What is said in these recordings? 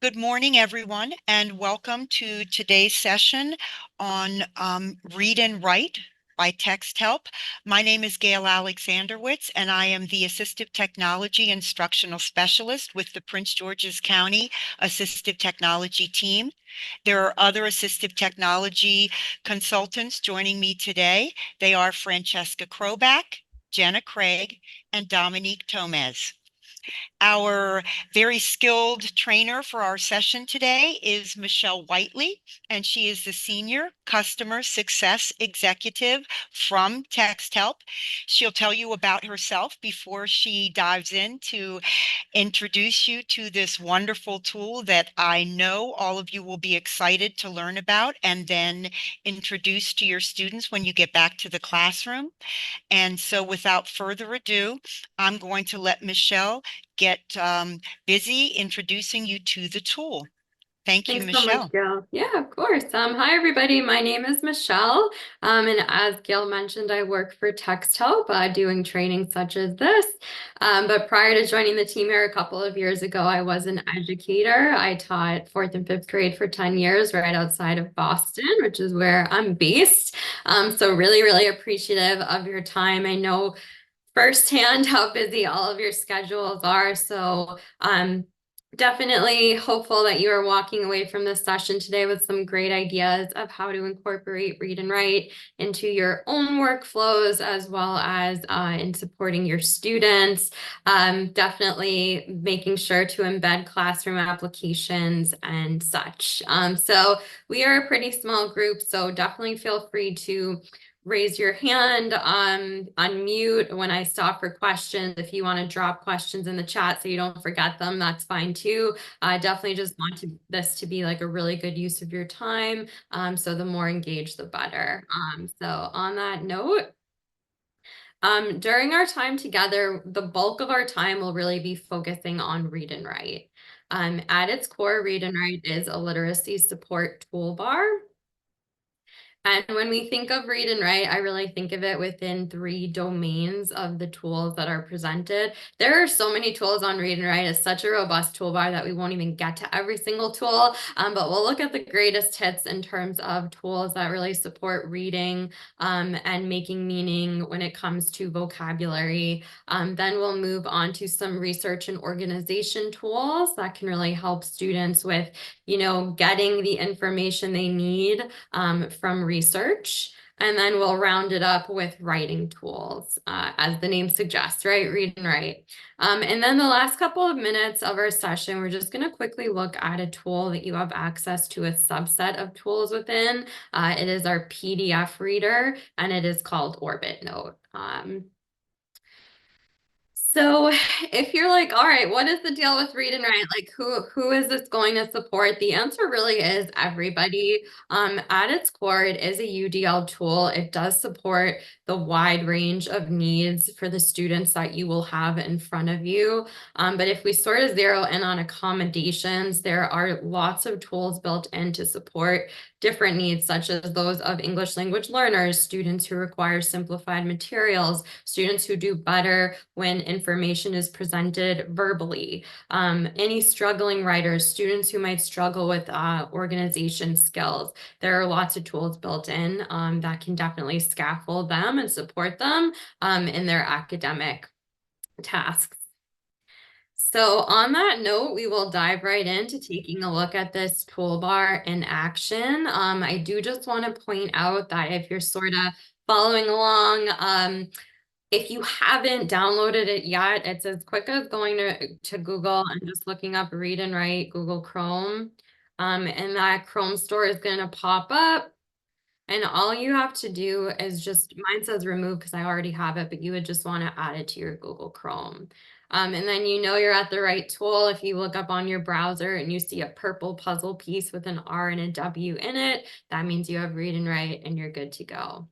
Good morning, everyone, and welcome to today's session on Read and Write by Texthelp. My name is Gail Alexanderowitz, and I am the Assistive Technology Instructional Specialist with the Prince George's County Assistive Technology Team. There are other assistive technology consultants joining me today. They are Francesca Kroback, Jenna Craig, and Dominique Tomez. Our very skilled trainer for our session today is Michelle Whiteley, and she is the Senior Customer Success Executive from Texthelp. She'll tell you about herself before she dives in to introduce you to this wonderful tool that I know all of you will be excited to learn about and then introduce to your students when you get back to the classroom. And so without further ado, I'm going to let Michelle get busy introducing you to the tool. Thank you, Thanks so much, Michelle. Gail. Yeah, of course. Hi, everybody. My name is Michelle. And as Gail mentioned, I work for Texthelp, doing training such as this. But prior to joining the team here a couple of years ago, I was an educator. I taught fourth and fifth grade for 10 years right outside of Boston, which is where I'm based. So really, really appreciative of your time. I know firsthand how busy all of your schedules are. So definitely hopeful that you are walking away from this session today with some great ideas of how to incorporate Read and Write into your own workflows, as well as in supporting your students. Definitely making sure to embed classroom applications and such. So we are a pretty small group, so definitely feel free to raise your hand, unmute when I stop for questions. If you want to drop questions in the chat so you don't forget them, that's fine too. I definitely just want this to be like a really good use of your time. So the more engaged, the better. So on that note, during our time together, the bulk of our time will really be focusing on Read and Write. At its core, Read and Write is a literacy support toolbar. And when we think of Read and Write, I really think of it within 3 domains of the tools that are presented. There are so many tools on Read and Write. It's such a robust toolbar that we won't even get to every single tool, but we'll look at the greatest hits in terms of tools that really support reading and making meaning when it comes to vocabulary. Then we'll move on to some research and organization tools that can really help students with, getting the information they need from research. And then we'll round it up with writing tools, as the name suggests, right? Read and Write. And then the last couple of minutes of our session, we're just going to quickly look at a tool that you have access to a subset of tools within. It is our PDF reader, and it is called Orbit Note. So if you're like, all right, what is the deal with Read and Write? Like who is this going to support? The answer really is everybody. At its core, it is a UDL tool. It does support the wide range of needs for the students that you will have in front of you. But if we sort of zero in on accommodations, there are lots of tools built in to support different needs, such as those of English language learners, students who require simplified materials, students who do better when information is presented verbally, any struggling writers, students who might struggle with organization skills. There are lots of tools built in that can definitely scaffold them and support them in their academic tasks. So on that note, we will dive right into taking a look at this toolbar in action. I do just want to point out that if you're sort of following along, if you haven't downloaded it yet, it's as quick as going to Google and just looking up Read and Write Google Chrome. And that Chrome store is going to pop up. And all you have to do is just, mine says remove because I already have it, but you would just want to add it to your Google Chrome. And then you're at the right tool. If you look up on your browser and you see a purple puzzle piece with an R and a W in it, that means you have Read and Write and you're good to go.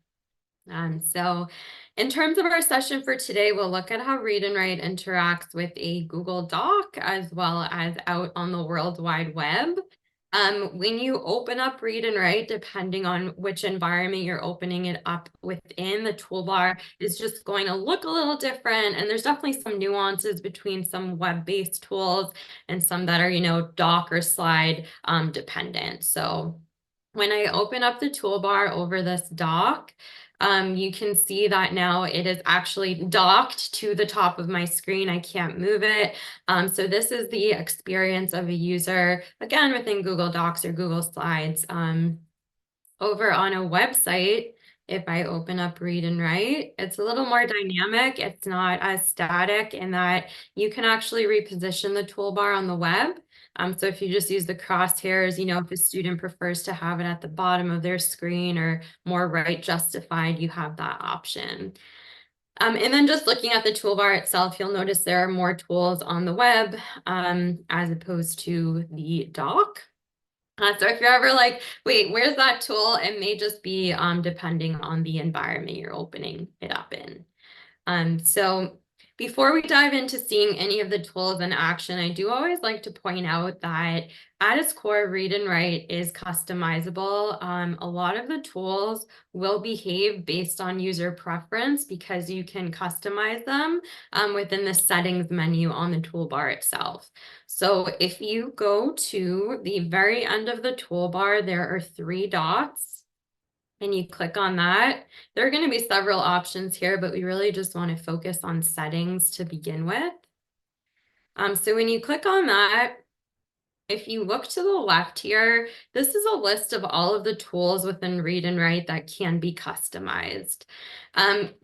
So in terms of our session for today, we'll look at how Read and Write interacts with a Google Doc as well as out on the World Wide Web. When you open up Read and Write, depending on which environment you're opening it up within, the toolbar is just going to look a little different. And there's definitely some nuances between some web-based tools and some that are, dock or slide dependent. So when I open up the toolbar over this dock, you can see that now it is actually docked to the top of my screen. I can't move it. So this is the experience of a user, again, within Google Docs or Google Slides. Over on a website, if I open up Read and Write, it's a little more dynamic. It's not as static in that you can actually reposition the toolbar on the web. So if you just use the crosshairs, if a student prefers to have it at the bottom of their screen or more right justified, you have that option. And then just looking at the toolbar itself, you'll notice there are more tools on the web as opposed to the dock. So if you're ever like, wait, where's that tool? It may just be depending on the environment you're opening it up in. So before we dive into seeing any of the tools in action, I do always like to point out that at its core, Read and Write is customizable. A lot of the tools will behave based on user preference because you can customize them within the settings menu on the toolbar itself. So if you go to the very end of the toolbar, there are 3 dots. And you click on that, there are going to be several options here, but we really just want to focus on settings to begin with. So when you click on that, if you look to the left here, this is a list of all of the tools within Read and Write that can be customized.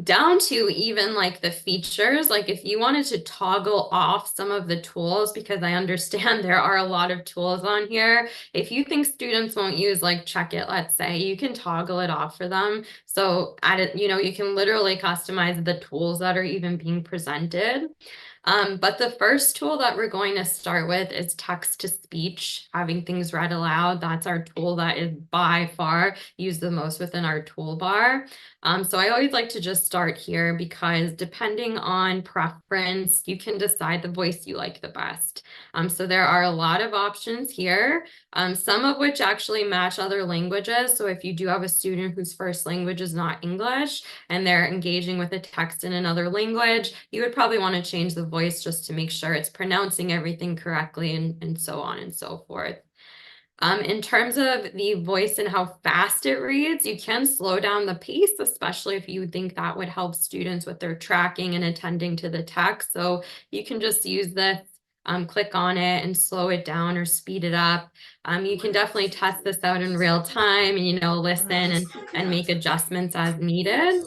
Down to even like the features, like if you wanted to toggle off some of the tools, because I understand there are a lot of tools on here. If you think students won't use like Check It, let's say, you can toggle it off for them. So you can literally customize the tools that are even being presented. But the first tool that we're going to start with is text to speech, having things read aloud. That's our tool that is by far used the most within our toolbar. So I always like to just start here because depending on preference, you can decide the voice you like the best. So there are a lot of options here, some of which actually match other languages. So if you do have a student whose first language is not English and they're engaging with a text in another language, you would probably want to change the voice just to make sure it's pronouncing everything correctly and so on and so forth. In terms of the voice and how fast it reads, you can slow down the pace, especially if you think that would help students with their tracking and attending to the text. So you can just use this, click on it and slow it down or speed it up. You can definitely test this out in real time and, listen and make adjustments as needed.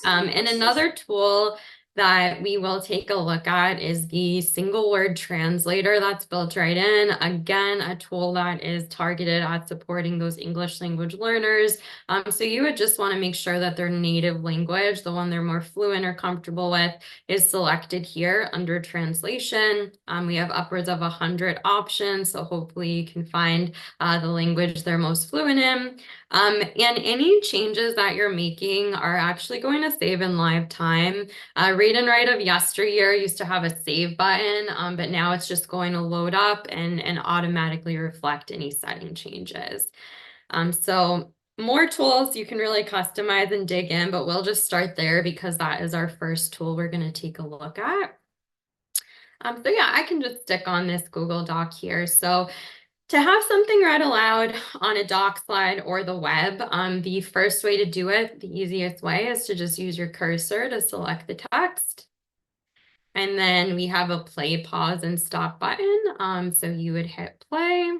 And another tool that we will take a look at is the single word translator that's built right in. Again, a tool that is targeted at supporting those English language learners. So you would just want to make sure that their native language, the one they're more fluent or comfortable with, is selected here under translation. We have upwards of 100 options, so hopefully you can find the language they're most fluent in. And any changes that you're making are actually going to save in live time. Read and Write of yesteryear used to have a save button, but now it's just going to load up and automatically reflect any setting changes. So more tools you can really customize and dig in, but we'll just start there because that is our first tool we're going to take a look at. So yeah, I can just stick on this Google Doc here. So to have something read aloud on a doc slide or the web, the first way to do it, the easiest way, is to just use your cursor to select the text. And then we have a play, pause, and stop button. So you would hit play.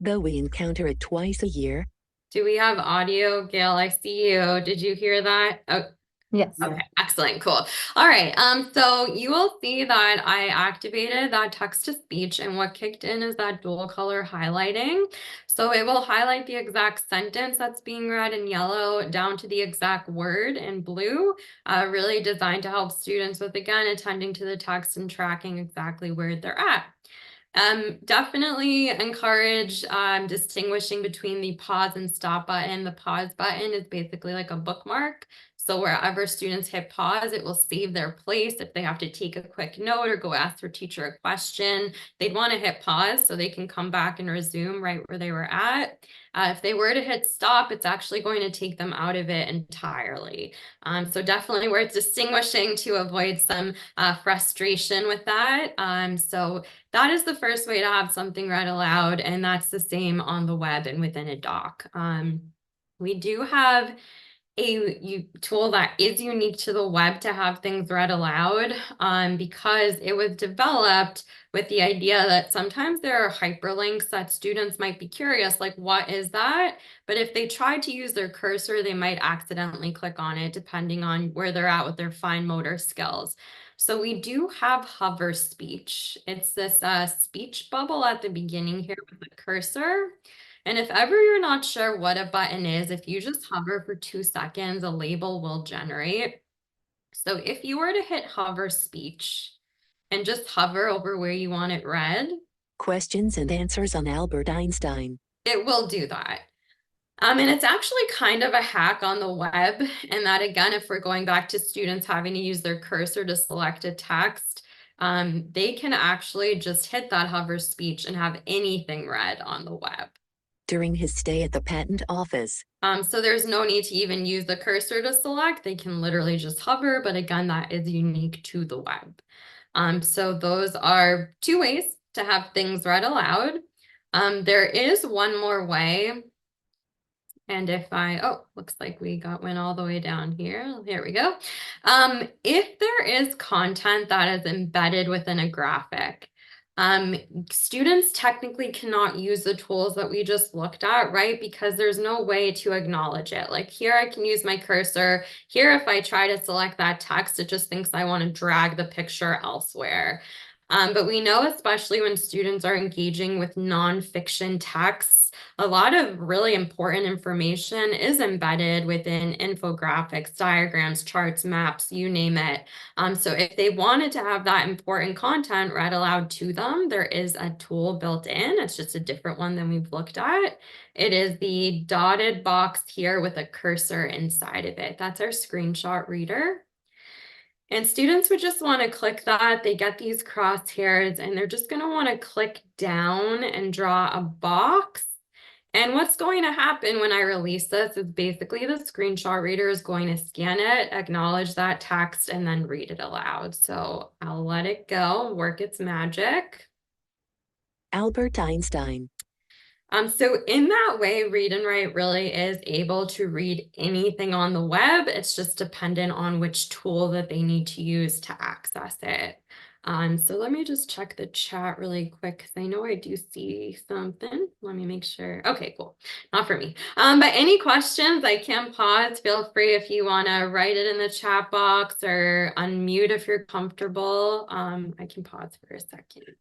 Though we encounter it twice a year. Do we have audio? Gail, I see you. Did you hear that? Oh, yes. Okay, excellent, cool. All right, so you will see that I activated that text to speech, and what kicked in is that dual color highlighting. So it will highlight the exact sentence that's being read in yellow down to the exact word in blue, really designed to help students with, again, attending to the text and tracking exactly where they're at. Definitely encourage distinguishing between the pause and stop button. The pause button is basically like a bookmark. So wherever students hit pause, it will save their place. If they have to take a quick note or go ask their teacher a question, they'd want to hit pause so they can come back and resume right where they were at. If they were to hit stop, it's actually going to take them out of it entirely. So definitely worth distinguishing to avoid some frustration with that. So that is the first way to have something read aloud, and that's the same on the web and within a doc. We do have a tool that is unique to the web to have things read aloud, because it was developed with the idea that sometimes there are hyperlinks that students might be curious, like, what is that? But if they try to use their cursor, they might accidentally click on it, depending on where they're at with their fine motor skills. So we do have hover speech. It's this speech bubble at the beginning here with the cursor. And if ever you're not sure what a button is, if you just hover for 2 seconds, a label will generate. So if you were to hit hover speech and just hover over where you want it read, Questions and answers on Albert Einstein. it will do that. And it's actually kind of a hack on the web. And that, again, if we're going back to students having to use their cursor to select a text, they can actually just hit that hover speech and have anything read on the web. During his stay at the patent office. So there's no need to even use the cursor to select. They can literally just hover, but again, that is unique to the web. So those are 2 ways to have things read aloud. There is one more way. And if looks like we went all the way down here. Here we go. If there is content that is embedded within a graphic, students technically cannot use the tools that we just looked at, right? Because there's no way to acknowledge it. Like here, I can use my cursor. Here, if I try to select that text, it just thinks I want to drag the picture elsewhere. But we know, especially when students are engaging with nonfiction texts, a lot of really important information is embedded within infographics, diagrams, charts, maps, you name it. So if they wanted to have that important content read aloud to them, there is a tool built in. It's just a different one than we've looked at. It is the dotted box here with a cursor inside of it. That's our screenshot reader. And students would just want to click that. They get these crosshairs and they're just going to want to click down and draw a box. And what's going to happen when I release this is basically the screenshot reader is going to scan it, acknowledge that text, and then read it aloud. So I'll let it go, work its magic. Albert Einstein. So in that way, Read&Write really is able to read anything on the web. It's just dependent on which tool that they need to use to access it. So let me just check the chat really quick because I know I do see something. Let me make sure. Okay, cool. Not for me. But any questions, I can pause. Feel free if you want to write it in the chat box or unmute if you're comfortable. I can pause for a second.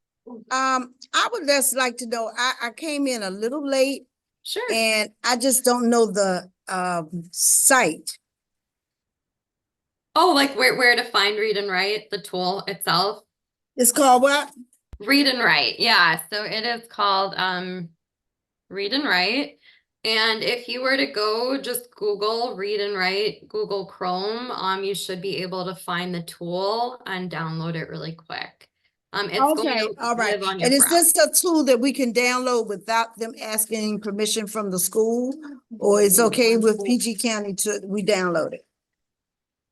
I would just like to know, I came in a little late. Sure. And I just don't know the site. Oh, like where to find Read&Write, the tool itself? It's called what? Read&Write. Yeah. So it is called Read&Write. And if you were to go just Google Read&Write, Google Chrome, you should be able to find the tool and download it really quick. It's Okay, going to all right. live on your And is browser. this a tool that we can download without them asking permission from the school? Or it's okay with PG County we download it?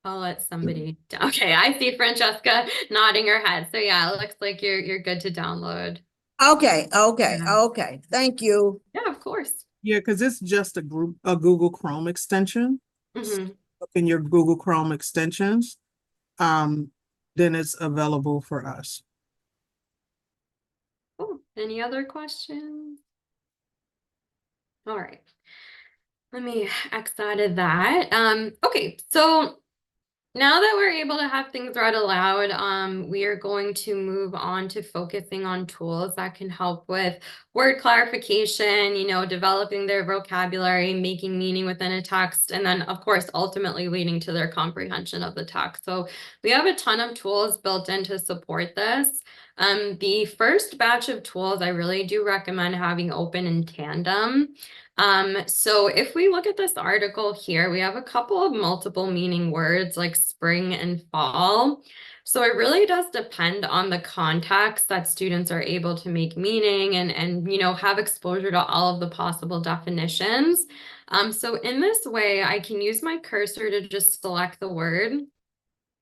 I'll let somebody down. Okay, I see Francesca nodding her head. So yeah, it looks like you're good to download. Okay, Yeah. okay. Thank you. Yeah, of course. Yeah, because it's just a Google Chrome extension. Mm-hmm. In your Google Chrome extensions, then it's available for us. Oh, any other questions? All right. Let me X out of that. Okay, so now that we're able to have things read aloud, we are going to move on to focusing on tools that can help with word clarification, developing their vocabulary, making meaning within a text, and then, of course, ultimately leading to their comprehension of the text. So we have a ton of tools built in to support this. The first batch of tools I really do recommend having open in tandem. So if we look at this article here, we have a couple of multiple meaning words like spring and fall. So it really does depend on the context that students are able to make meaning and have exposure to all of the possible definitions. So in this way, I can use my cursor to just select the word.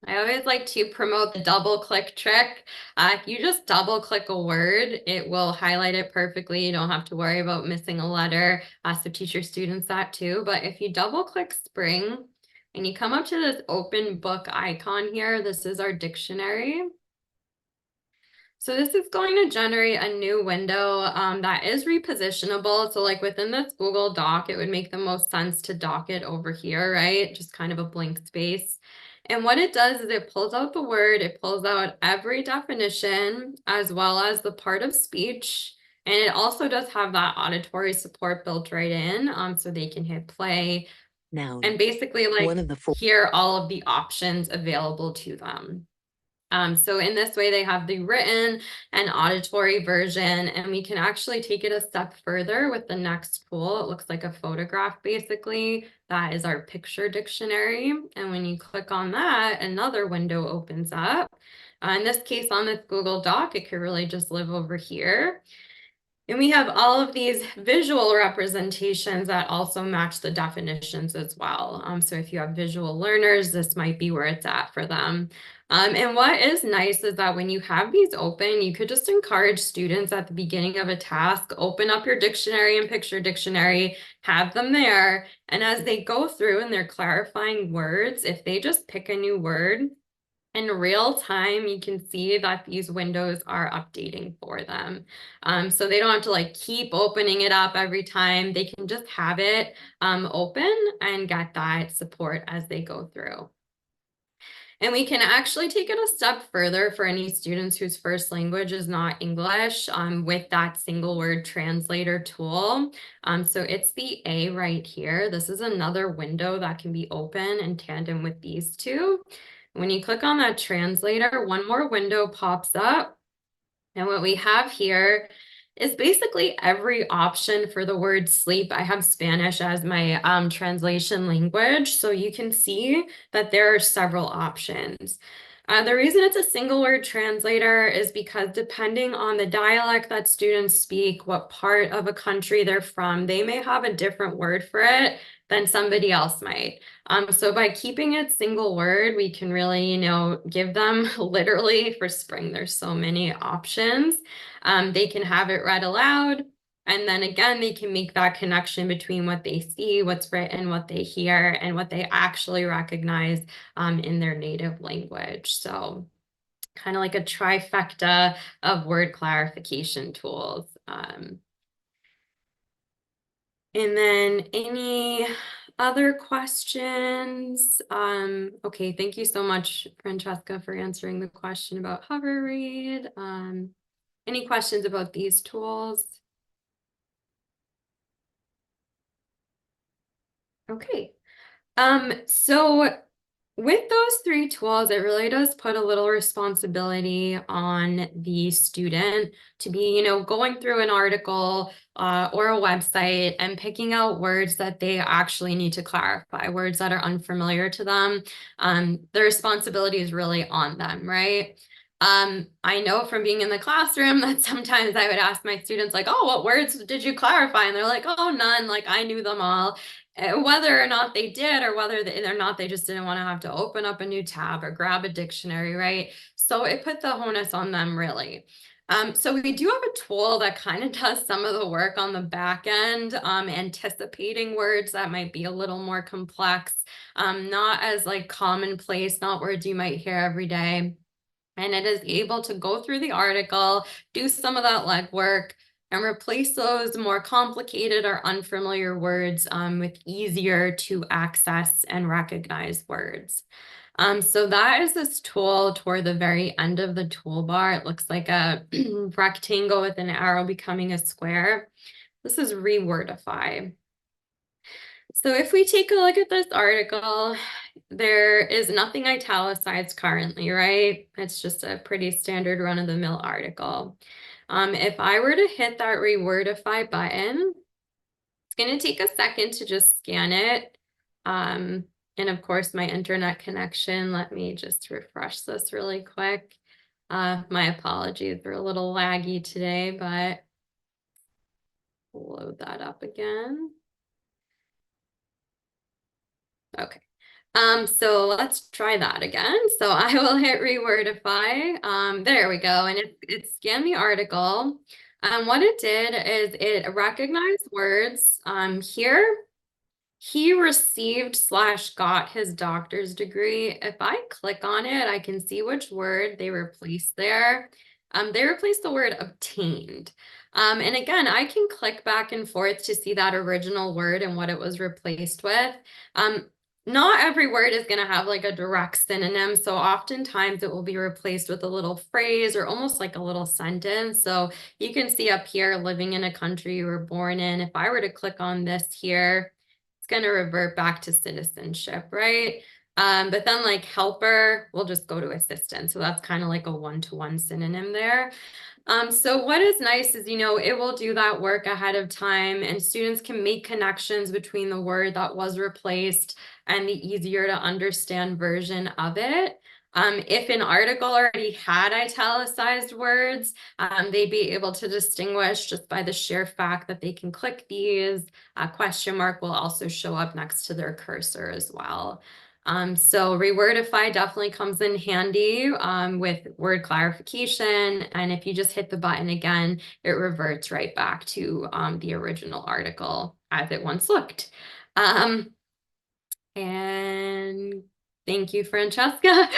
I always like to promote the double click trick. If you just double click a word, it will highlight it perfectly. You don't have to worry about missing a letter. So teach your students that too. But if you double click spring and you come up to this open book icon here, this is our dictionary. So this is going to generate a new window that is repositionable. So like within this Google Doc, it would make the most sense to dock it over here, right? Just kind of a blank space. And what it does is it pulls out the word, it pulls out every definition as well as the part of speech. And it also does have that auditory support built right in, so they can hit play Noun. and basically One like of the four. hear all of the options available to them. So in this way, they have the written and auditory version, and we can actually take it a step further with the next tool. It looks like a photograph, basically. That is our picture dictionary. And when you click on that, another window opens up. In this case, on this Google Doc, it could really just live over here. And we have all of these visual representations that also match the definitions as well. So if you have visual learners, this might be where it's at for them. And what is nice is that when you have these open, you could just encourage students at the beginning of a task, open up your dictionary and picture dictionary, have them there. And as they go through and they're clarifying words, if they just pick a new word, in real time, you can see that these windows are updating for them. So they don't have to like keep opening it up every time. They can just have it open and get that support as they go through. And we can actually take it a step further for any students whose first language is not English with that single word translator tool. So it's the A right here. This is another window that can be open in tandem with these two. When you click on that translator, one more window pops up. And what we have here is basically every option for the word sleep. I have Spanish as my translation language, so you can see that there are several options. The reason it's a single word translator is because depending on the dialect that students speak, what part of a country they're from, they may have a different word for it than somebody else might. So by keeping it single word, we can really, give them literally for spring, there's so many options. They can have it read aloud. And then again, they can make that connection between what they see, what's written, what they hear, and what they actually recognize in their native language. So kind of like a trifecta of word clarification tools. And then any other questions? Okay, thank you so much, Francesca, for answering the question about Hover Read. Any questions about these tools? Okay. So with those three tools, it really does put a little responsibility on the student to be, going through an article or a website and picking out words that they actually need to clarify, words that are unfamiliar to them. The responsibility is really on them, right? I know from being in the classroom that sometimes I would ask my students like, oh, what words did you clarify? And they're like, oh, none, like I knew them all. Whether or not they did or whether or not they just didn't want to have to open up a new tab or grab a dictionary, right? So it put the onus on them really. So we do have a tool that kind of does some of the work on the back end, anticipating words that might be a little more complex, not as like commonplace, not words you might hear every day. And it is able to go through the article, do some of that legwork, and replace those more complicated or unfamiliar words with easier to access and recognize words. So that is this tool toward the very end of the toolbar. It looks like a rectangle with an arrow becoming a square. This is Rewordify. So if we take a look at this article, there is nothing italicized currently, right? It's just a pretty standard run-of-the-mill article. If I were to hit that Rewordify button, it's going to take a second to just scan it. And of course, my internet connection, let me just refresh this really quick. My apologies, they're a little laggy today, but we'll load that up again. Okay. So let's try that again. So I will hit rewordify. There we go. And it scanned the article. What it did is it recognized words. Here, he received/got his doctor's degree. If I click on it, I can see which word they replaced there. They replaced the word obtained. And again, I can click back and forth to see that original word and what it was replaced with. Not every word is going to have like a direct synonym. So oftentimes it will be replaced with a little phrase or almost like a little sentence. So you can see up here, living in a country you were born in. If I were to click on this here, it's going to revert back to citizenship, right? But then like helper, we'll just go to assistant. So that's kind of like a one-to-one synonym there. So what is nice is, it will do that work ahead of time and students can make connections between the word that was replaced and the easier to understand version of it. If an article already had italicized words, they'd be able to distinguish just by the sheer fact that they can click these. A question mark will also show up next to their cursor as well. So rewordify definitely comes in handy with word clarification. And if you just hit the button again, it reverts right back to the original article as it once looked. And thank you, Francesca.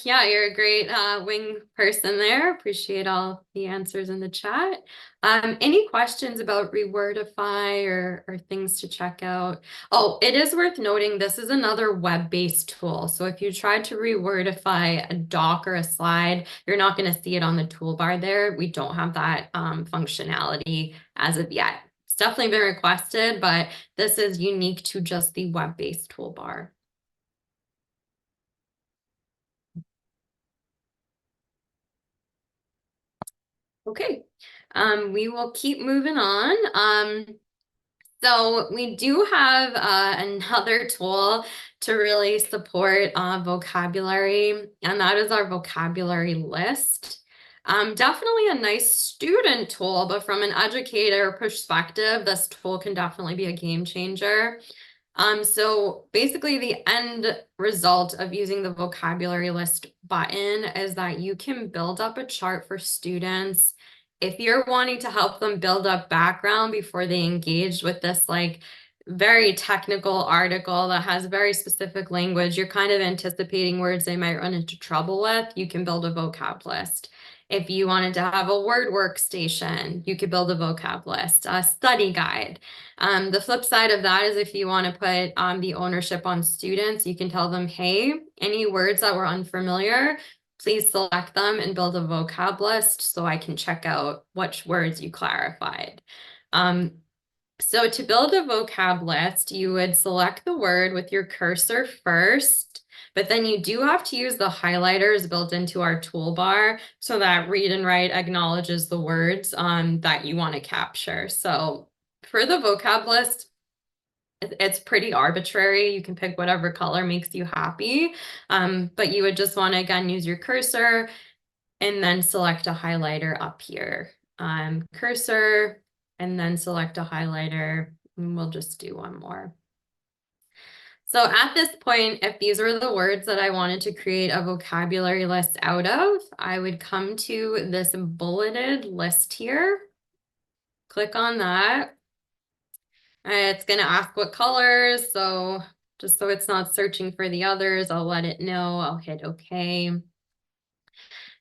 Yeah, you're a great wing person there. Appreciate all the answers in the chat. Any questions about Rewordify or things to check out? Oh, it is worth noting this is another web-based tool. So if you try to Rewordify a doc or a slide, you're not going to see it on the toolbar there. We don't have that functionality as of yet. It's definitely been requested, but this is unique to just the web-based toolbar. Okay, we will keep moving on. So we do have another tool to really support vocabulary, and that is our vocabulary list. Definitely a nice student tool, but from an educator perspective, this tool can definitely be a game changer. So basically the end result of using the vocabulary list button is that you can build up a chart for students. If you're wanting to help them build up background before they engage with this like very technical article that has very specific language, you're kind of anticipating words they might run into trouble with, you can build a vocab list. If you wanted to have a word workstation, you could build a vocab list, a study guide. The flip side of that is if you want to put the ownership on students, you can tell them, hey, any words that were unfamiliar, please select them and build a vocab list so I can check out which words you clarified. So to build a vocab list, you would select the word with your cursor first, but then you do have to use the highlighters built into our toolbar so that Read and Write acknowledges the words that you want to capture. So for the vocab list, it's pretty arbitrary. You can pick whatever color makes you happy, but you would just want to, again, use your cursor and then select a highlighter up here. Cursor, and then select a highlighter, and we'll just do one more. So at this point, if these were the words that I wanted to create a vocabulary list out of, I would come to this bulleted list here, click on that. It's going to ask what colors, so just so it's not searching for the others, I'll let it know. I'll hit OK.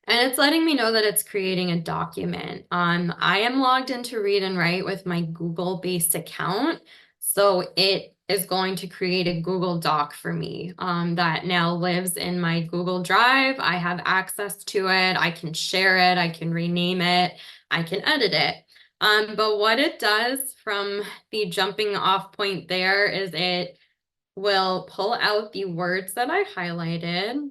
And it's letting me know that it's creating a document. I am logged into Read and Write with my Google-based account. So it is going to create a Google Doc for me that now lives in my Google Drive. I have access to it. I can share it. I can rename it. I can edit it. But what it does from the jumping off point there is it will pull out the words that I highlighted.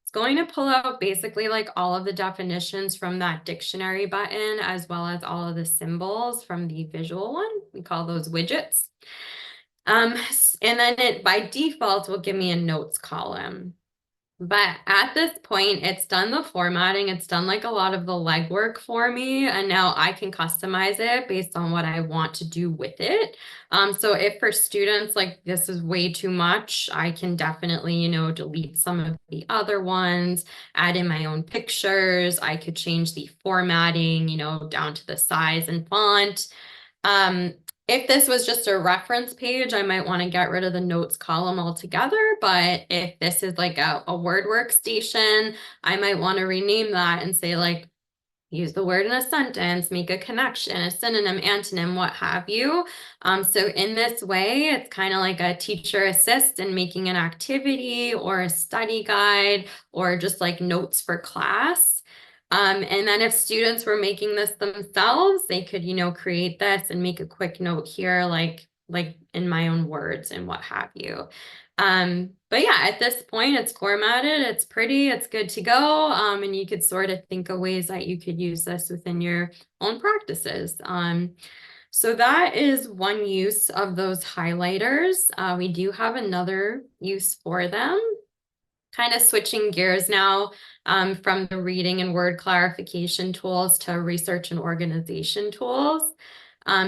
It's going to pull out basically like all of the definitions from that dictionary button, as well as all of the symbols from the visual one. We call those widgets. And then it by default will give me a notes column. But at this point, it's done the formatting, it's done like a lot of the legwork for me, and now I can customize it based on what I want to do with it. So if for students like this is way too much, I can definitely, you know, delete some of the other ones, add in my own pictures. I could change the formatting, you know, down to the size and font. If this was just a reference page, I might want to get rid of the notes column altogether. But if this is like a word workstation, I might want to rename that and say like, use the word in a sentence, make a connection, a synonym, antonym, what have you. So in this way, it's kind of like a teacher assist in making an activity or a study guide or just like notes for class. And then if students were making this themselves, they could, you know, create this and make a quick note here, like in my own words and what have you. But yeah, at this point, it's formatted, it's pretty, it's good to go. And you could sort of think of ways that you could use this within your own practices. So that is one use of those highlighters. We do have another use for them. Kind of switching gears now from the reading and word clarification tools to research and organization tools.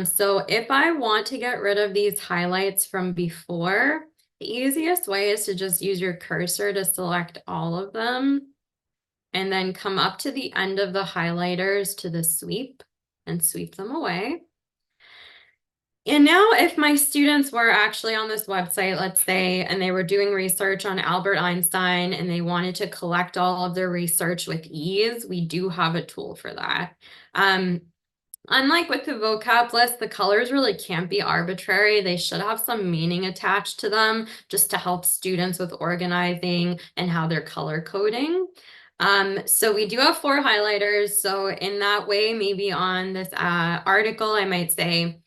So if I want to get rid of these highlights from before, the easiest way is to just use your cursor to select all of them and then come up to the end of the highlighters to the sweep and sweep them away. And now if my students were actually on this website, let's say, and they were doing research on Albert Einstein and they wanted to collect all of their research with ease, we do have a tool for that. Unlike with the vocab list, the colors really can't be arbitrary. They should have some meaning attached to them just to help students with organizing and how they're color coding. So we do have 4 highlighters. So in that way, maybe on this article, I might say,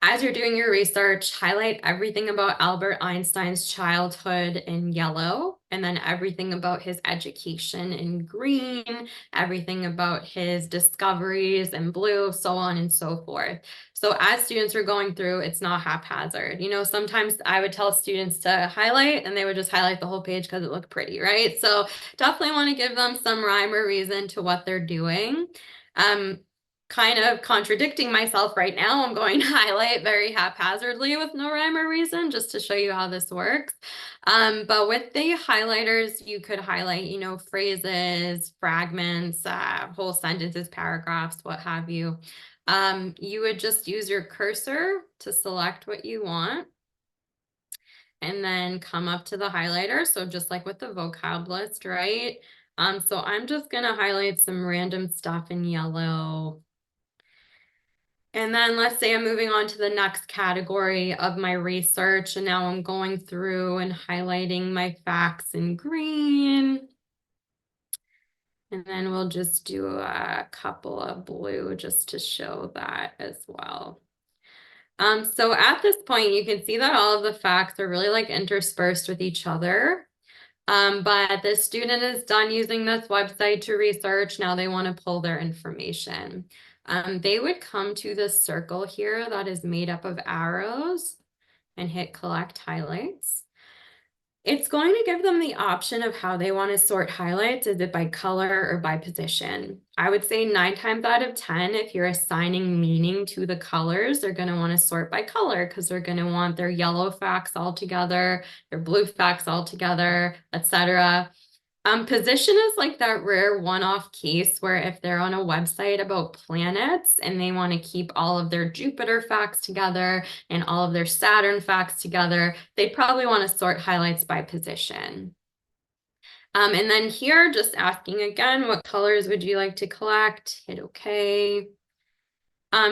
as you're doing your research, highlight everything about Albert Einstein's childhood in yellow, and then everything about his education in green, everything about his discoveries in blue, so on and so forth. So as students are going through, it's not haphazard. You know, sometimes I would tell students to highlight and they would just highlight the whole page because it looked pretty, right? So definitely want to give them some rhyme or reason to what they're doing. Kind of contradicting myself right now, I'm going to highlight very haphazardly with no rhyme or reason just to show you how this works. But with the highlighters, you could highlight, you know, phrases, fragments, whole sentences, paragraphs, what have you. You would just use your cursor to select what you want and then come up to the highlighter. So just like with the vocab list, right? So I'm just gonna highlight some random stuff in yellow. And then let's say I'm moving on to the next category of my research, and now I'm going through and highlighting my facts in green. And then we'll just do a couple of blue just to show that as well. So at this point, you can see that all of the facts are really like interspersed with each other. But the student is done using this website to research. Now they want to pull their information. They would come to this circle here that is made up of arrows and hit collect highlights. It's going to give them the option of how they want to sort highlights. Is it by color or by position? I would say 9 times out of 10, if you're assigning meaning to the colors, they're going to want to sort by color because they're going to want their yellow facts all together, their blue facts all together, etc. Position is like that rare one-off case where if they're on a website about planets and they want to keep all of their Jupiter facts together and all of their Saturn facts together, they'd probably want to sort highlights by position. And then here, just asking again, what colors would you like to collect? Hit OK.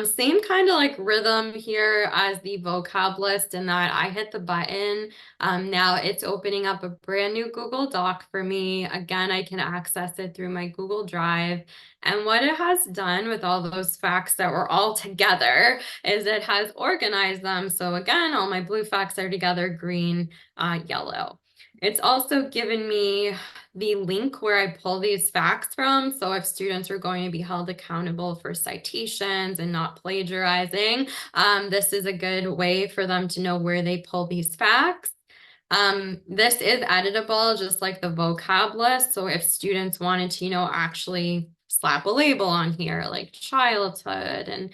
Same kind of like rhythm here as the vocab list in that I hit the button. Now it's opening up a brand new Google Doc for me. Again, I can access it through my Google Drive. And what it has done with all those facts that were all together is it has organized them. So again, all my blue facts are together, green, yellow. It's also given me the link where I pull these facts from. So if students are going to be held accountable for citations and not plagiarizing, this is a good way for them to know where they pull these facts. This is editable, just like the vocab list. So if students wanted to, actually slap a label on here, like childhood and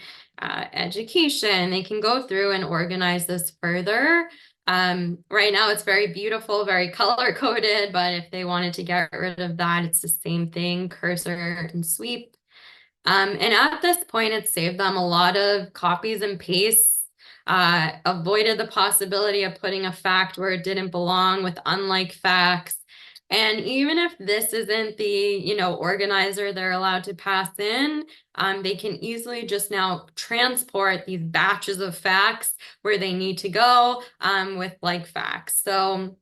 education, they can go through and organize this further. Right now it's very beautiful, very color coded, but if they wanted to get rid of that, it's the same thing, cursor and sweep. And at this point, it saved them a lot of copies and pastes, avoided the possibility of putting a fact where it didn't belong with unlike facts. And even if this isn't the, organizer they're allowed to pass in, they can easily just now transport these batches of facts where they need to go with like facts. So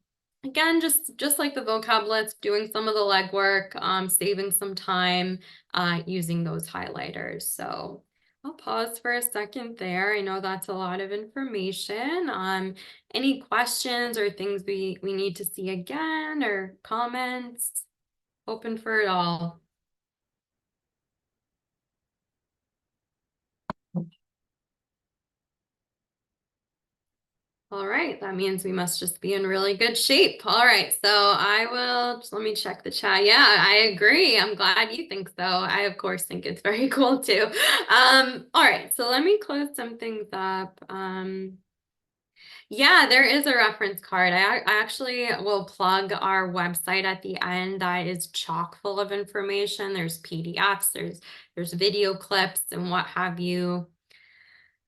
again, just like the vocab list, doing some of the legwork, saving some time using those highlighters. So I'll pause for a second there. I know that's a lot of information. Any questions or things we need to see again or comments? Open for it all. All right, that means we must just be in really good shape. All right, so let me check the chat. Yeah, I agree. I'm glad you think so. I, of course, think it's very cool too. All right, so let me close some things up. Yeah, there is a reference card. I actually will plug our website at the end. That is chock full of information. There's PDFs, there's video clips and what have you.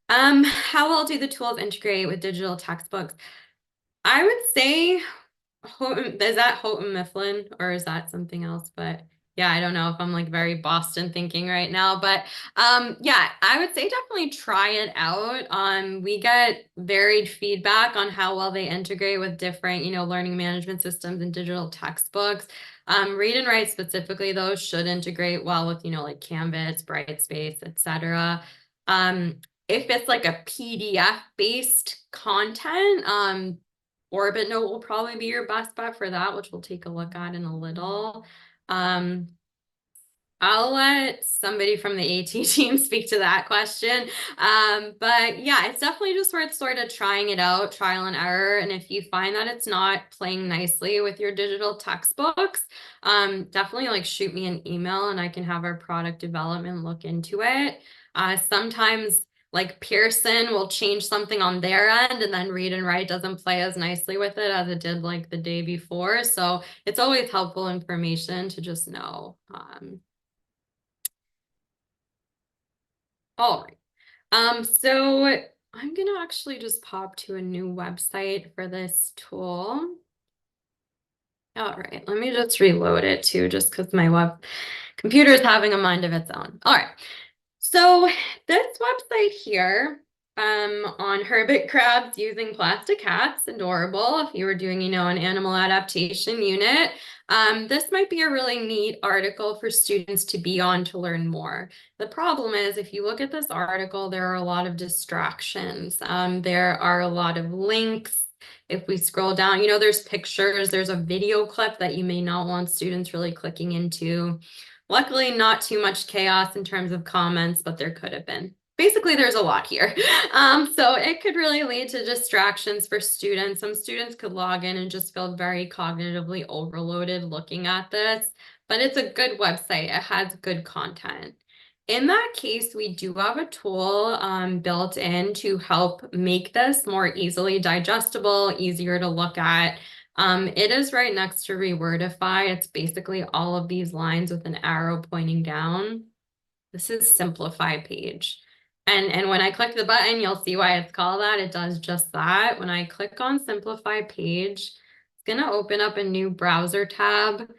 How well do the tools integrate with digital textbooks? I would say, is that Houghton Mifflin or is that something else? But yeah, I don't know if I'm like very Boston thinking right now, but yeah, I would say definitely try it out. We get varied feedback on how well they integrate with different, learning management systems and digital textbooks. Read&Write specifically, though, should integrate well with, like Canvas, Brightspace, etc. If it's like a PDF based content, Orbit Note will probably be your best bet for that, which we'll take a look at in a little. I'll let somebody from the AT team speak to that question. But yeah, it's definitely just worth sort of trying it out, trial and error. And if you find that it's not playing nicely with your digital textbooks, definitely like shoot me an email and I can have our product development look into it. Sometimes like Pearson will change something on their end and then Read&Write doesn't play as nicely with it as it did like the day before. So it's always helpful information to just know. All right. So I'm gonna actually just pop to a new website for this tool. All right, let me just reload it too, just because my web computer is having a mind of its own. All right. So this website here, on hermit crabs using plastic hats, adorable. If you were doing, an animal adaptation unit, this might be a really neat article for students to be on to learn more. The problem is, if you look at this article, there are a lot of distractions. There are a lot of links. If we scroll down, there's pictures, there's a video clip that you may not want students really clicking into. Luckily, not too much chaos in terms of comments, but there could have been. Basically, there's a lot here. So it could really lead to distractions for students. Some students could log in and just feel very cognitively overloaded looking at this, but it's a good website. It has good content. In that case, we do have a tool built in to help make this more easily digestible, easier to look at. It is right next to Rewordify. It's basically all of these lines with an arrow pointing down. This is Simplify Page. And when I click the button, you'll see why it's called that. It does just that. When I click on Simplify Page, it's going to open up a new browser tab.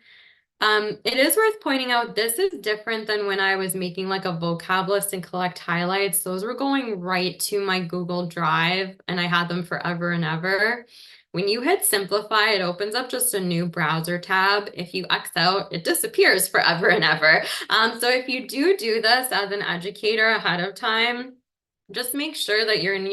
It is worth pointing out, this is different than when I was making like a vocab list and collect highlights. Those were going right to my Google Drive and I had them forever and ever. When you hit simplify, it opens up just a new browser tab. If you X out, it disappears forever and ever. So if you do this as an educator ahead of time, just make sure that you're in,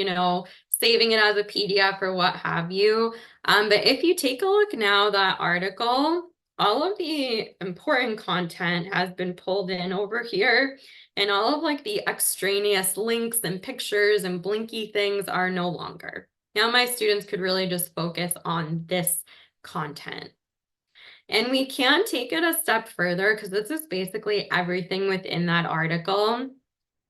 saving it as a PDF or what have you. But if you take a look now, that article, all of the important content has been pulled in over here, and all of like the extraneous links and pictures and blinky things are no longer. Now my students could really just focus on this content. And we can take it a step further because this is basically everything within that article.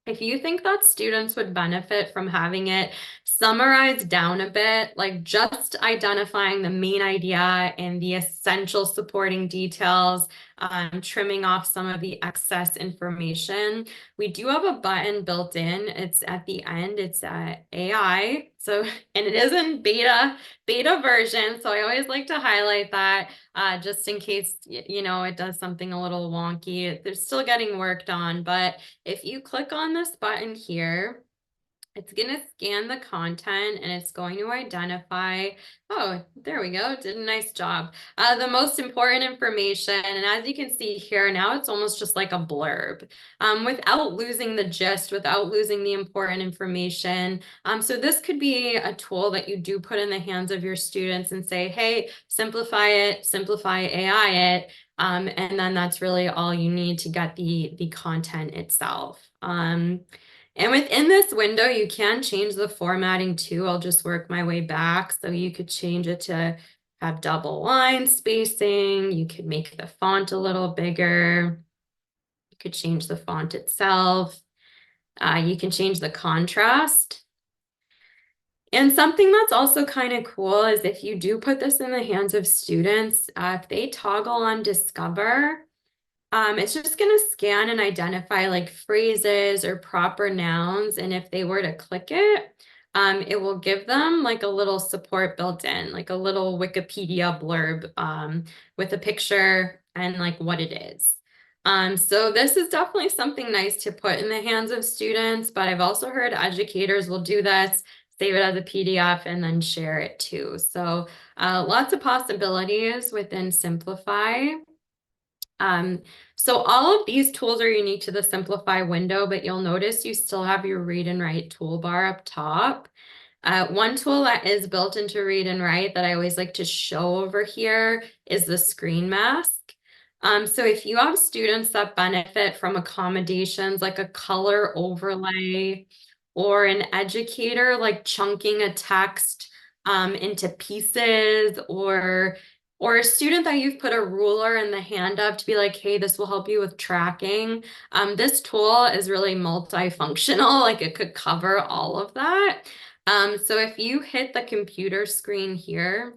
If you think that students would benefit from having it summarized down a bit, like just identifying the main idea and the essential supporting details, trimming off some of the excess information, we do have a button built in. It's at the end, it's AI. So, and it is in beta version. So I always like to highlight that just in case, you know, it does something a little wonky. They're still getting worked on, but if you click on this button here, it's going to scan the content and it's going to identify, oh, there we go, did a nice job. The most important information, and as you can see here, now it's almost just like a blurb without losing the gist, without losing the important information. So this could be a tool that you do put in the hands of your students and say, hey, simplify it, simplify AI it. And then that's really all you need to get the content itself. And within this window, you can change the formatting too. I'll just work my way back. So you could change it to have double line spacing. You could make the font a little bigger. You could change the font itself. You can change the contrast. And something that's also kind of cool is if you do put this in the hands of students, if they toggle on Discover, it's just going to scan and identify like phrases or proper nouns. And if they were to click it, it will give them like a little support built in, like a little Wikipedia blurb with a picture and like what it is. So this is definitely something nice to put in the hands of students, but I've also heard educators will do this, save it as a PDF and then share it too. So lots of possibilities within Simplify. So all of these tools are unique to the Simplify window, but you'll notice you still have your Read and Write toolbar up top. One tool that is built into Read and Write that I always like to show over here is the screen mask. So if you have students that benefit from accommodations like a color overlay or an educator like chunking a text into pieces, or a student that you've put a ruler in the hand of to be like, hey, this will help you with tracking. This tool is really multifunctional, like it could cover all of that. So if you hit the computer screen here,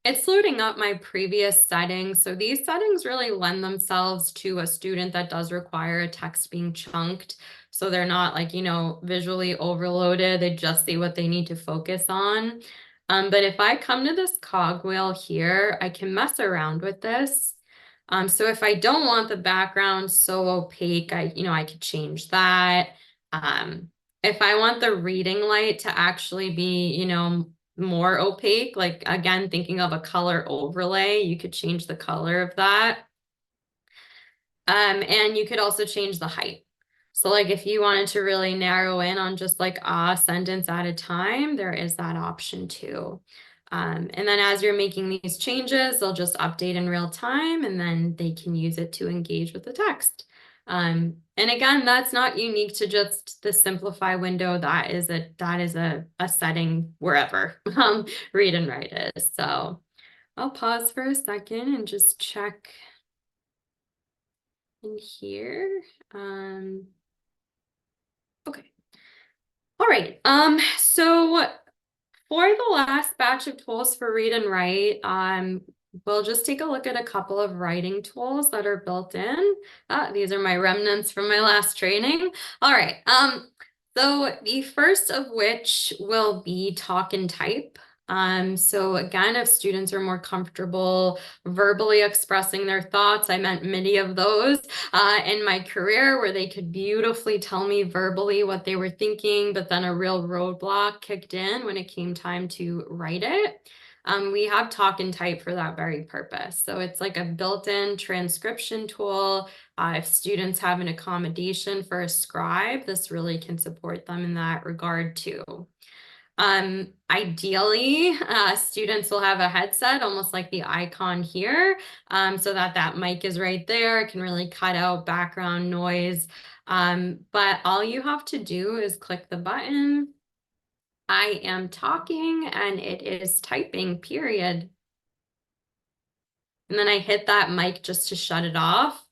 it's loading up my previous settings. So these settings really lend themselves to a student that does require a text being chunked. So they're not like, you know, visually overloaded. They just see what they need to focus on. But if I come to this cogwheel here, I can mess around with this. So if I don't want the background so opaque, I could change that. If I want the reading light to actually be, more opaque, like again, thinking of a color overlay, you could change the color of that. And you could also change the height. So like if you wanted to really narrow in on just like a sentence at a time, there is that option too. And then as you're making these changes, they'll just update in real time and then they can use it to engage with the text. And again, that's not unique to just the Simplify window. That is a setting wherever Read and Write is. So I'll pause for a second and just check in here. Okay. All right. So for the last batch of tools for Read and Write, we'll just take a look at a couple of writing tools that are built in. These are my remnants from my last training. All right. So the first of which will be Talk and Type. So again, if students are more comfortable verbally expressing their thoughts, I met many of those in my career where they could beautifully tell me verbally what they were thinking, but then a real roadblock kicked in when it came time to write it. We have Talk and Type for that very purpose. So it's like a built-in transcription tool. If students have an accommodation for a scribe, this really can support them in that regard too. Ideally, students will have a headset, almost like the icon here, so that that mic is right there. It can really cut out background noise. But all you have to do is click the button. I am talking and it is typing, period. And then I hit that mic just to shut it off.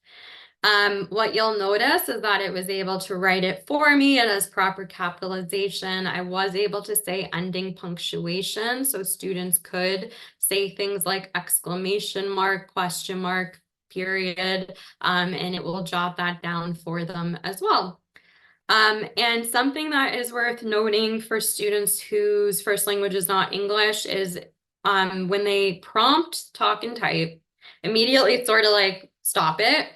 What you'll notice is that it was able to write it for me. It has proper capitalization. I was able to say ending punctuation, so students could say things like exclamation mark, question mark, period, and it will jot that down for them as well. And something that is worth noting for students whose first language is not English is when they prompt talk and type, immediately sort of like stop it.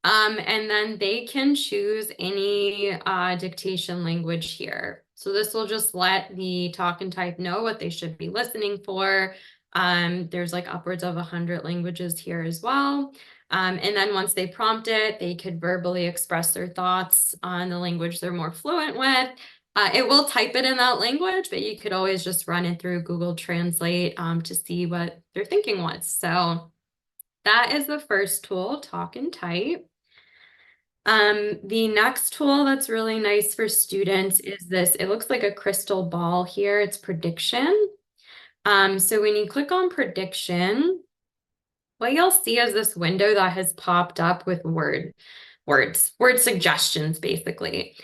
And then they can choose any dictation language here. So this will just let the talk and type know what they should be listening for. There's like upwards of 100 languages here as well. And then once they prompt it, they could verbally express their thoughts on the language they're more fluent with. It will type it in that language, but you could always just run it through Google Translate to see what their thinking was. So that is the first tool, talk and type. The next tool that's really nice for students is this. It looks like a crystal ball here. It's prediction. So when you click on prediction, what you'll see is this window that has popped up with word suggestions, basically.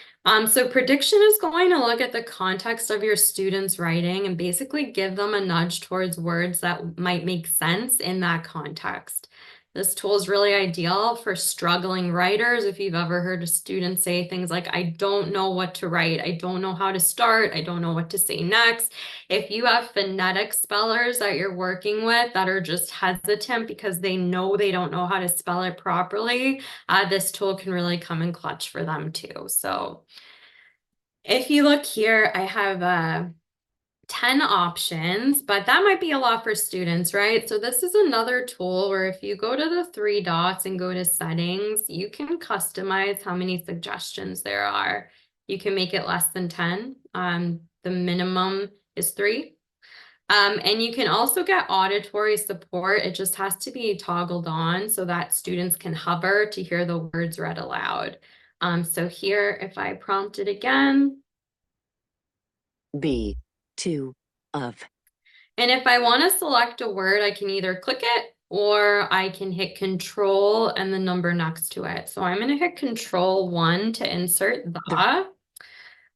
So prediction is going to look at the context of your students' writing and basically give them a nudge towards words that might make sense in that context. This tool is really ideal for struggling writers. If you've ever heard a student say things like, I don't know what to write, I don't know how to start, I don't know what to say next. If you have phonetic spellers that you're working with that are just hesitant because they know they don't know how to spell it properly, this tool can really come in clutch for them too. So if you look here, I have 10 options, but that might be a lot for students, right? So this is another tool where if you go to the 3 dots and go to settings, you can customize how many suggestions there are. You can make it less than 10. The minimum is 3. And you can also get auditory support. It just has to be toggled on so that students can hover to hear the words read aloud. So here, if I prompt it again. B. 2 of. And if I want to select a word, I can either click it or I can hit Control and the number next to it. So I'm going to hit Control 1 to insert the.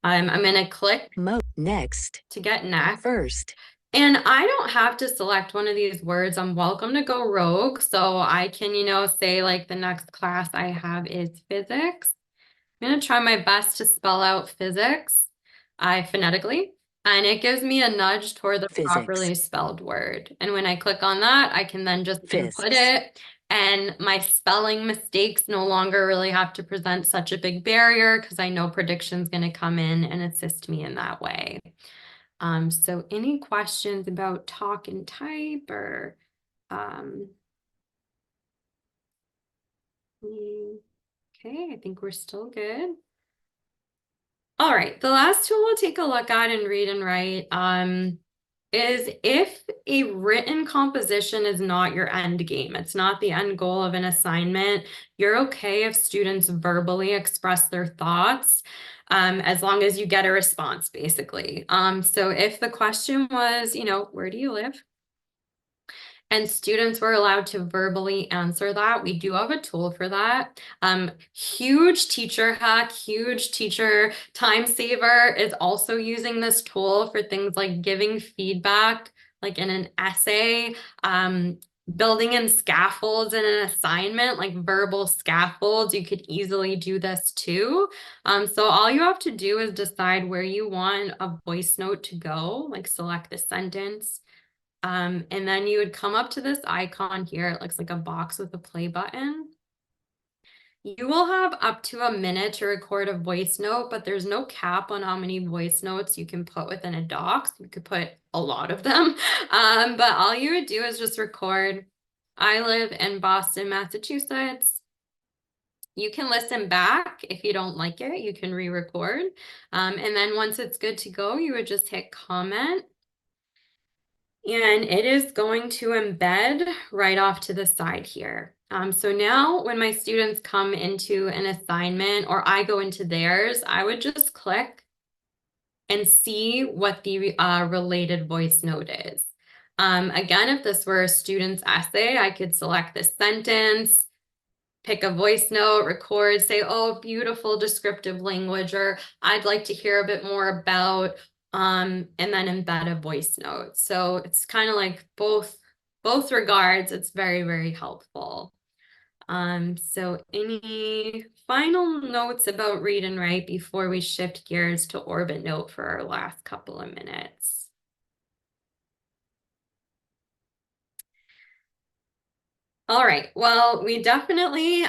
I'm going to click Next to get next. first. And I don't have to select one of these words. I'm welcome to go rogue. So I can, say like the next class I have is physics. I'm going to try my best to spell out physics phonetically. And it gives me a nudge toward the properly spelled word. And when I click on that, I can then just input it. And my spelling mistakes no longer really have to present such a big barrier because I know prediction's going to come in and assist me in that way. So any questions about talk and type or okay, I think we're still good. All right, the last tool we'll take a look at in Read and Write is if a written composition is not your end game, it's not the end goal of an assignment, you're okay if students verbally express their thoughts as long as you get a response, basically. So if the question was, where do you live? And students were allowed to verbally answer that. We do have a tool for that. Huge teacher hack, huge teacher time saver is also using this tool for things like giving feedback, like in an essay, building in scaffolds in an assignment, like verbal scaffolds. You could easily do this too. So all you have to do is decide where you want a voice note to go, like select the sentence. And then you would come up to this icon here. It looks like a box with a play button. You will have up to a minute to record a voice note, but there's no cap on how many voice notes you can put within a doc. So you could put a lot of them. But all you would do is just record, I live in Boston, Massachusetts. You can listen back. If you don't like it, you can re-record. And then once it's good to go, you would just hit comment. And it is going to embed right off to the side here. So now when my students come into an assignment or I go into theirs, I would just click and see what the related voice note is. Again, if this were a student's essay, I could select this sentence, pick a voice note, record, say, oh, beautiful descriptive language, or I'd like to hear a bit more about, and then embed a voice note. So it's kind of like both regards, it's very, very helpful. So any final notes about Read and Write before we shift gears to Orbit Note for our last couple of minutes? All right, well, we definitely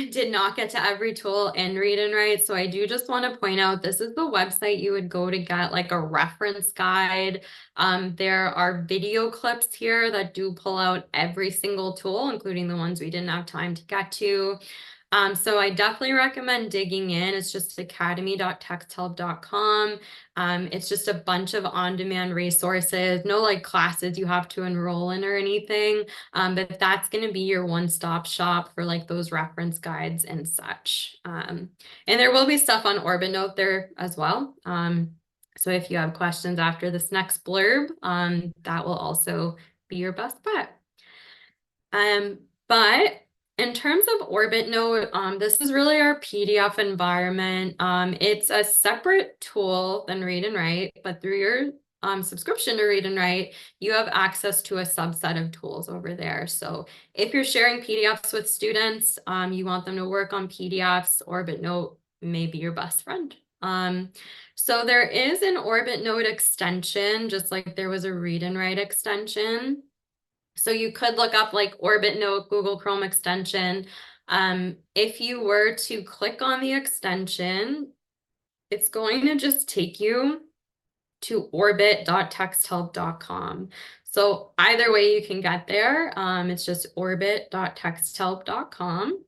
did not get to every tool in Read and Write, so I do just want to point out this is the website you would go to get like a reference guide. There are video clips here that do pull out every single tool, including the ones we didn't have time to get to. So I definitely recommend digging in. It's just academy.texthelp.com. It's just a bunch of on-demand resources, no like classes you have to enroll in or anything. But that's going to be your one-stop shop for like those reference guides and such. And there will be stuff on Orbit Note there as well. So if you have questions after this next blurb, that will also be your best bet. But in terms of Orbit Note, this is really our PDF environment. It's a separate tool than Read and Write, but through your subscription to Read and Write, you have access to a subset of tools over there. So if you're sharing PDFs with students, you want them to work on PDFs, Orbit Note may be your best friend. So there is an Orbit Note extension, just like there was a Read and Write extension. So you could look up like Orbit Note, Google Chrome extension. If you were to click on the extension, it's going to just take you to orbit.texthelp.com. So either way you can get there. It's just orbit.texthelp.com.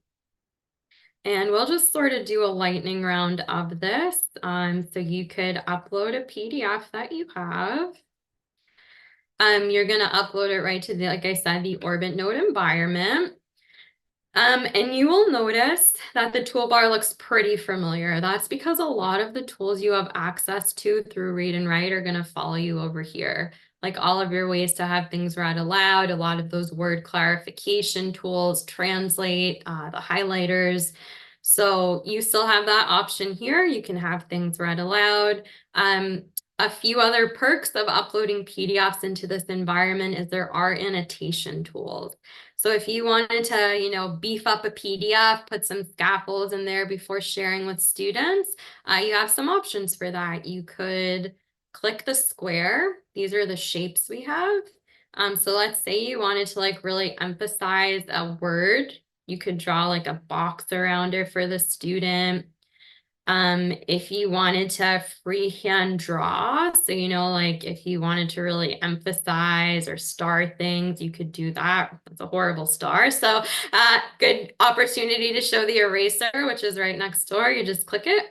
And we'll just sort of do a lightning round of this. So you could upload a PDF that you have. You're going to upload it right to the, like I said, the Orbit Note environment. And you will notice that the toolbar looks pretty familiar. That's because a lot of the tools you have access to through Read and Write are going to follow you over here. Like all of your ways to have things read aloud, a lot of those word clarification tools, translate, the highlighters. So you still have that option here. You can have things read aloud. A few other perks of uploading PDFs into this environment is there are annotation tools. So if you wanted to, you know, beef up a PDF, put some scaffolds in there before sharing with students, you have some options for that. You could click the square. These are the shapes we have. So let's say you wanted to like really emphasize a word. You could draw like a box around it for the student. If you wanted to freehand draw, so, you know, like if you wanted to really emphasize or star things, you could do that. It's a horrible star. So good opportunity to show the eraser, which is right next door. You just click it.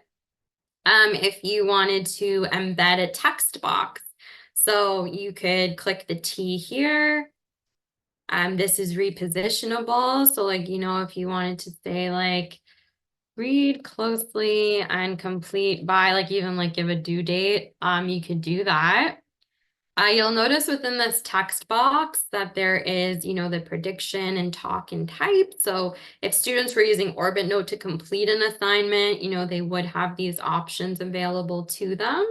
If you wanted to embed a text box, so you could click the T here. This is repositionable. So like, you know, if you wanted to say like, read closely and complete by like even like give a due date, you could do that. You'll notice within this text box that there is, you know, the prediction and talk and type. So if students were using Orbit Note to complete an assignment, you know, they would have these options available to them.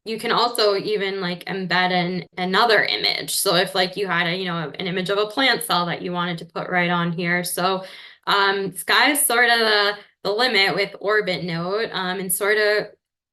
You can also even like embed another image. So if like you had a, you know, an image of a plant cell that you wanted to put right on here. So sky's sort of the limit with Orbit Note, and sort of,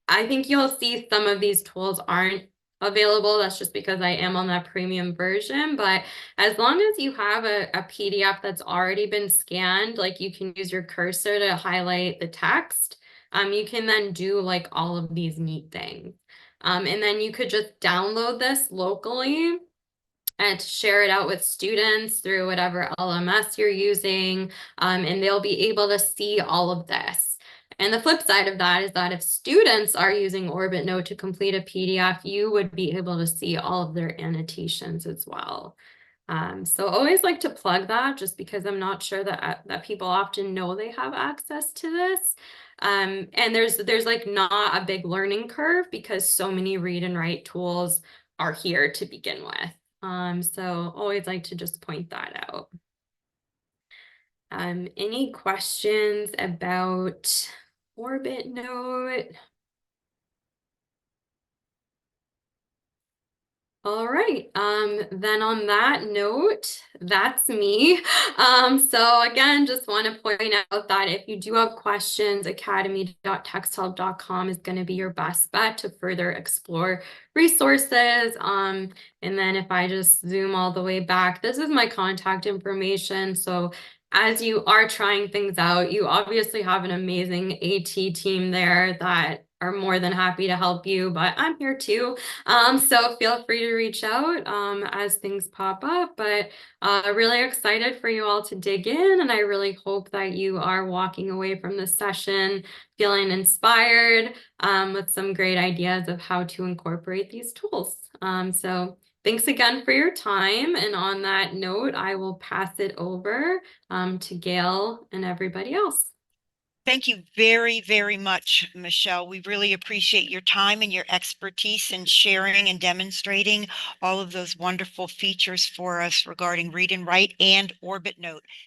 I think you'll see some of these tools aren't available. That's just because I am on that premium version. But as long as you have a PDF that's already been scanned, like you can use your cursor to highlight the text. You can then do like all of these neat things. And then you could just download this locally and to share it out with students through whatever LMS you're using, and they'll be able to see all of this. And the flip side of that is that if students are using Orbit Note to complete a PDF, you would be able to see all of their annotations as well. So always like to plug that, just because I'm not sure that people often know they have access to this. And there's like not a big learning curve because so many read and write tools are here to begin with. So always like to just point that out. Any questions about Orbit Note? All right, then on that note, that's me. So again, just want to point out that if you do have questions, academy.texthelp.com is going to be your best bet to further explore resources. And then if I just zoom all the way back, this is my contact information. So as you are trying things out, you obviously have an amazing AT team there that are more than happy to help you, but I'm here too. So feel free to reach out as things pop up, but really excited for you all to dig in, and I really hope that you are walking away from this session feeling inspired with some great ideas of how to incorporate these tools. So thanks again for your time, and on that note, I will pass it over to Gail and everybody else. Thank you very, very much, Michelle. We really appreciate your time and your expertise in sharing and demonstrating all of those wonderful features for us regarding Read and Write and Orbit Note.